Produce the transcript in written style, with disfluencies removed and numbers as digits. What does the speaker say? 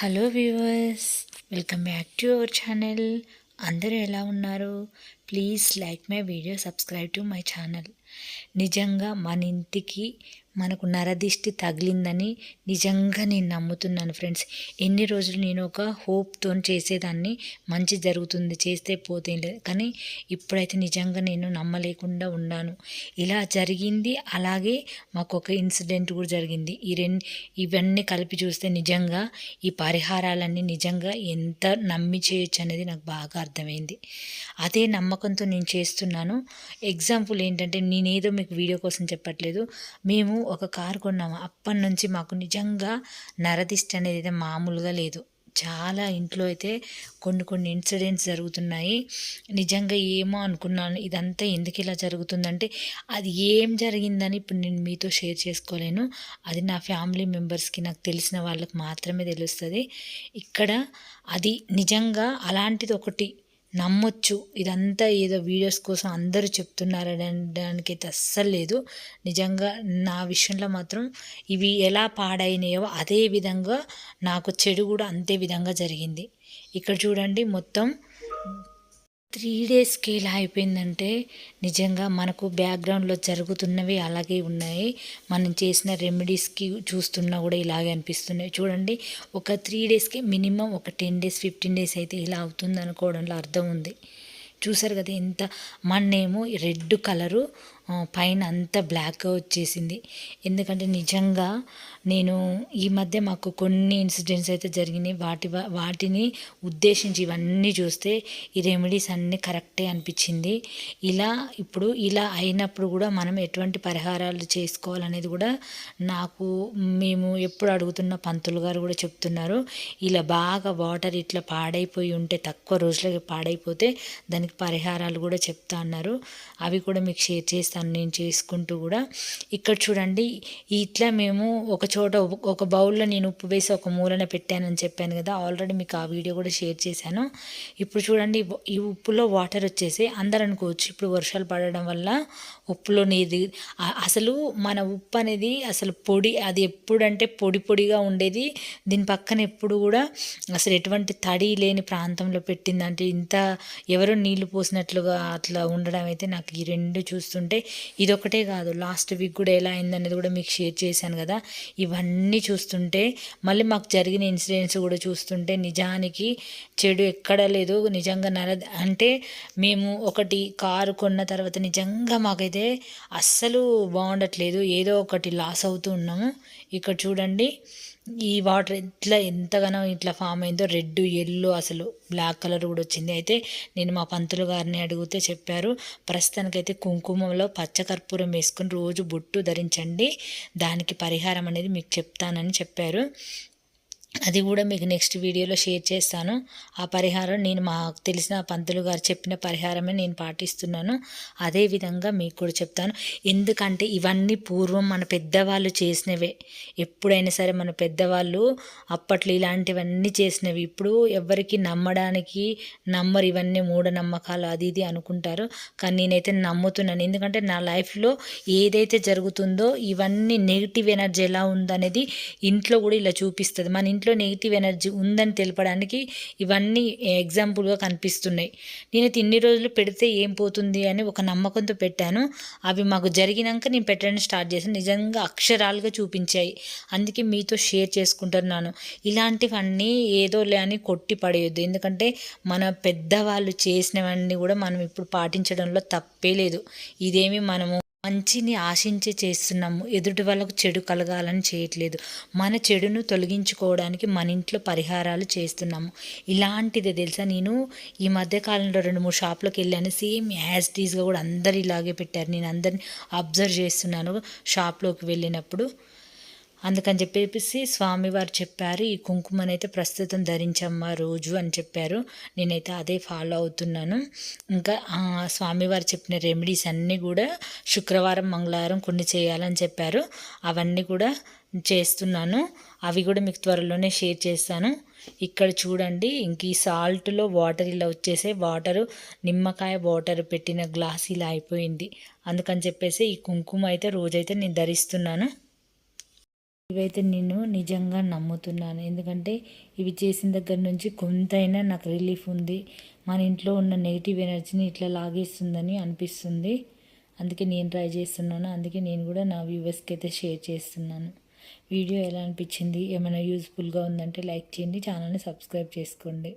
Hello viewers, welcome back to our channel. అందరూ ఎలా ఉన్నారు? Please like my video, subscribe to my channel. నిజంగా మన ఇంటికి మనకు నరదిష్టి తగిలిందని నిజంగా నేను నమ్ముతున్నాను ఫ్రెండ్స్. ఎన్ని రోజులు నేను ఒక హోప్తో చేసేదాన్ని, మంచి జరుగుతుంది చేస్తే పోతే లేదు, కానీ ఇప్పుడైతే నిజంగా నేను నమ్మలేకుండా ఉన్నాను. ఇలా జరిగింది, అలాగే మాకు ఒక ఇన్సిడెంట్ కూడా జరిగింది. ఇవన్నీ కలిపి చూస్తే నిజంగా ఈ పరిహారాలన్నీ నిజంగా ఎంత నమ్మి చేయొచ్చు అనేది నాకు బాగా అర్థమైంది. అదే నమ్మకంతో నేను చేస్తున్నాను. ఎగ్జాంపుల్ ఏంటంటే, నేనేదో మీకు వీడియో కోసం చెప్పట్లేదు. మేము ఒక కారు కొన్నాము. అప్పటి నుంచి మాకు నిజంగా నరదిష్టి అనేది అయితే మామూలుగా లేదు. చాలా ఇంట్లో అయితే కొన్ని ఇన్సిడెంట్స్ జరుగుతున్నాయి. నిజంగా ఏమో అనుకున్నాను, ఇదంతా ఎందుకు ఇలా జరుగుతుందంటే అది ఏం జరిగిందని ఇప్పుడు నేను మీతో షేర్ చేసుకోలేను. అది నా ఫ్యామిలీ మెంబర్స్కి, నాకు తెలిసిన వాళ్ళకి మాత్రమే తెలుస్తుంది. ఇక్కడ అది నిజంగా అలాంటిది ఒకటి నమ్మొచ్చు. ఇదంతా ఏదో వీడియోస్ కోసం అందరూ చెప్తున్నారనడానికైతే అస్సలు లేదు. నిజంగా నా విషయంలో మాత్రం ఇవి ఎలా పాడైనాయో అదే విధంగా నాకు చెడు కూడా అంతే విధంగా జరిగింది. ఇక్కడ చూడండి, మొత్తం 3 డేస్కి ఎలా అయిపోయిందంటే, నిజంగా మనకు బ్యాక్గ్రౌండ్లో జరుగుతున్నవి అలాగే ఉన్నాయి. మనం చేసిన రెమెడీస్కి చూస్తున్నా కూడా ఇలాగే అనిపిస్తున్నాయి. చూడండి, ఒక 3 డేస్కి మినిమం ఒక 10 డేస్ 15 డేస్ అయితే ఇలా అవుతుంది అనుకోవడంలో అర్థం ఉంది. చూసారు కదా, ఎంత మన్నేమో రెడ్ కలరు, పైన అంతా బ్లాక్గా వచ్చేసింది. ఎందుకంటే నిజంగా నేను ఈ మధ్య మాకు కొన్ని ఇన్సిడెంట్స్ అయితే జరిగినాయి. వాటిని ఉద్దేశించి ఇవన్నీ చూస్తే ఈ రెమెడీస్ అన్నీ కరెక్టే అనిపించింది. ఇప్పుడు ఇలా అయినప్పుడు కూడా మనం ఎటువంటి పరిహారాలు చేసుకోవాలనేది కూడా మేము ఎప్పుడు అడుగుతున్న పంతులు గారు కూడా చెప్తున్నారు. ఇలా బాగా వాటర్ ఇట్లా పాడైపోయి ఉంటే, తక్కువ రోజులకి పాడైపోతే దానికి పరిహారాలు కూడా చెప్తా అన్నారు. అవి కూడా మీకు షేర్ చేస్తాను నేను చేసుకుంటూ కూడా. ఇక్కడ చూడండి, ఇట్లా మేము ఒక చోట ఒక బౌల్లో నేను ఉప్పు వేసి ఒక మూలన పెట్టానని చెప్పాను కదా, ఆల్రెడీ మీకు ఆ వీడియో కూడా షేర్ చేశాను. ఇప్పుడు చూడండి, ఈ ఉప్పులో వాటర్ వచ్చేసి అందరు అనుకోవచ్చు ఇప్పుడు వర్షాలు పడడం వల్ల ఉప్పులో నీరు. అసలు మన ఉప్పు అనేది అసలు పొడి, అది ఎప్పుడంటే పొడిగా ఉండేది. దీని పక్కన ఎప్పుడు కూడా అసలు ఎటువంటి తడి లేని ప్రాంతంలో పెట్టిందంటే, ఇంత ఎవరో నీళ్లు పోసినట్లుగా అట్లా ఉండడం అయితే నాకు ఈ రెండు చూస్తుంటే, ఇదొకటే కాదు, లాస్ట్ వీక్ కూడా ఎలా అయిందనేది కూడా మీకు షేర్ చేశాను కదా. ఇవన్నీ చూస్తుంటే, మళ్ళీ మాకు జరిగిన ఇన్సిడెంట్స్ కూడా చూస్తుంటే నిజానికి చెడు ఎక్కడా లేదు. నిజంగా అంటే మేము ఒకటి కారు కొన్న తర్వాత నిజంగా మాకైతే అస్సలు బాగుండట్లేదు, ఏదో ఒకటి లాస్ అవుతూ ఉన్నాము. ఇక్కడ చూడండి, ఈ వాటర్ ఎంతగానో ఇట్లా ఫామ్ అయిందో, రెడ్ ఎల్లో అసలు బ్లాక్ కలర్ కూడా వచ్చింది. అయితే నేను మా పంతులు గారిని అడిగితే చెప్పారు, ప్రస్తుతానికైతే కుంకుమంలో పచ్చకర్పూరం వేసుకొని రోజు బొట్టు ధరించండి, దానికి పరిహారం అనేది మీకు చెప్తానని చెప్పారు. అది కూడా మీకు నెక్స్ట్ వీడియోలో షేర్ చేస్తాను. ఆ పరిహారం నేను మాకు తెలిసిన పంతులు గారు చెప్పిన పరిహారమే నేను పాటిస్తున్నాను. అదేవిధంగా మీకు కూడా చెప్తాను. ఎందుకంటే ఇవన్నీ పూర్వం మన పెద్దవాళ్ళు చేసినవే. ఎప్పుడైనా సరే మన పెద్దవాళ్ళు అప్పట్లో ఇలాంటివన్నీ చేసినవి. ఇప్పుడు ఎవరికి నమ్మరు, ఇవన్నీ మూఢనమ్మకాలు అది ఇది అనుకుంటారు. కానీ నేనైతే నమ్ముతున్నాను. ఎందుకంటే నా లైఫ్లో ఏదైతే జరుగుతుందో, ఇవన్నీ నెగిటివ్ ఎనర్జీ ఎలా ఉందనేది ఇంట్లో కూడా ఇలా చూపిస్తుంది. మన ఇంట్లో నెగిటివ్ ఎనర్జీ ఉందని తెలపడానికి ఇవన్నీ ఎగ్జాంపుల్గా కనిపిస్తున్నాయి. నేనైతే ఇన్ని రోజులు పెడితే ఏం పోతుంది అని ఒక నమ్మకంతో పెట్టాను. అవి మాకు జరిగినాక నేను పెట్టడం స్టార్ట్ చేశాను. నిజంగా అక్షరాలుగా చూపించాయి. అందుకే మీతో షేర్ చేసుకుంటున్నాను. ఇలాంటివన్నీ ఏదోలే అని కొట్టి పడేయొద్దు. ఎందుకంటే మన పెద్దవాళ్ళు చేసినవన్నీ కూడా మనం ఇప్పుడు పాటించడంలో తప్పే లేదు. ఇదేమి మనము మంచిని ఆశించి చేస్తున్నాము, ఎదుటి వాళ్ళకు చెడు కలగాలని చేయట్లేదు. మన చెడును తొలగించుకోవడానికి మన ఇంట్లో పరిహారాలు చేస్తున్నాము. ఇలాంటిదే తెలుసా, నేను ఈ మధ్యకాలంలో 2-3 షాపులకు వెళ్ళాను. సేమ్ యాజ్ టీజ్గా కూడా అందరు ఇలాగే పెట్టారు. నేను అందరిని అబ్జర్వ్ చేస్తున్నాను షాప్లోకి వెళ్ళినప్పుడు. అందుకని చెప్పేసి స్వామివారు చెప్పారు, ఈ కుంకుమనైతే ప్రస్తుతం ధరించమ్మా రోజు అని చెప్పారు. నేనైతే అదే ఫాలో అవుతున్నాను. ఇంకా స్వామివారు చెప్పిన రెమెడీస్ అన్నీ కూడా శుక్రవారం మంగళవారం కొన్ని చేయాలని చెప్పారు. అవన్నీ కూడా చేస్తున్నాను. అవి కూడా మీకు త్వరలోనే షేర్ చేస్తాను. ఇక్కడ చూడండి, ఇంక ఈ సాల్ట్లో వాటర్ ఇలా వచ్చేసే, నిమ్మకాయ వాటర్ పెట్టిన గ్లాస్ ఇలా అయిపోయింది. అందుకని చెప్పేసి ఈ కుంకుమ అయితే రోజైతే నేను ధరిస్తున్నాను. ఇవైతే నేను నిజంగా నమ్ముతున్నాను. ఎందుకంటే ఇవి చేసిన దగ్గర నుంచి కొంతైనా నాకు రిలీఫ్ ఉంది. మన ఇంట్లో ఉన్న నెగిటివ్ ఎనర్జీని ఇట్లా లాగేస్తుందని అనిపిస్తుంది. అందుకే నేను ట్రై చేస్తున్నాను. అందుకే నేను కూడా నా వ్యూవర్స్కి అయితే షేర్ చేస్తున్నాను. వీడియో ఎలా అనిపించింది, ఏమైనా యూస్ఫుల్గా ఉందంటే లైక్ చేయండి, ఛానల్ని సబ్స్క్రైబ్ చేసుకోండి.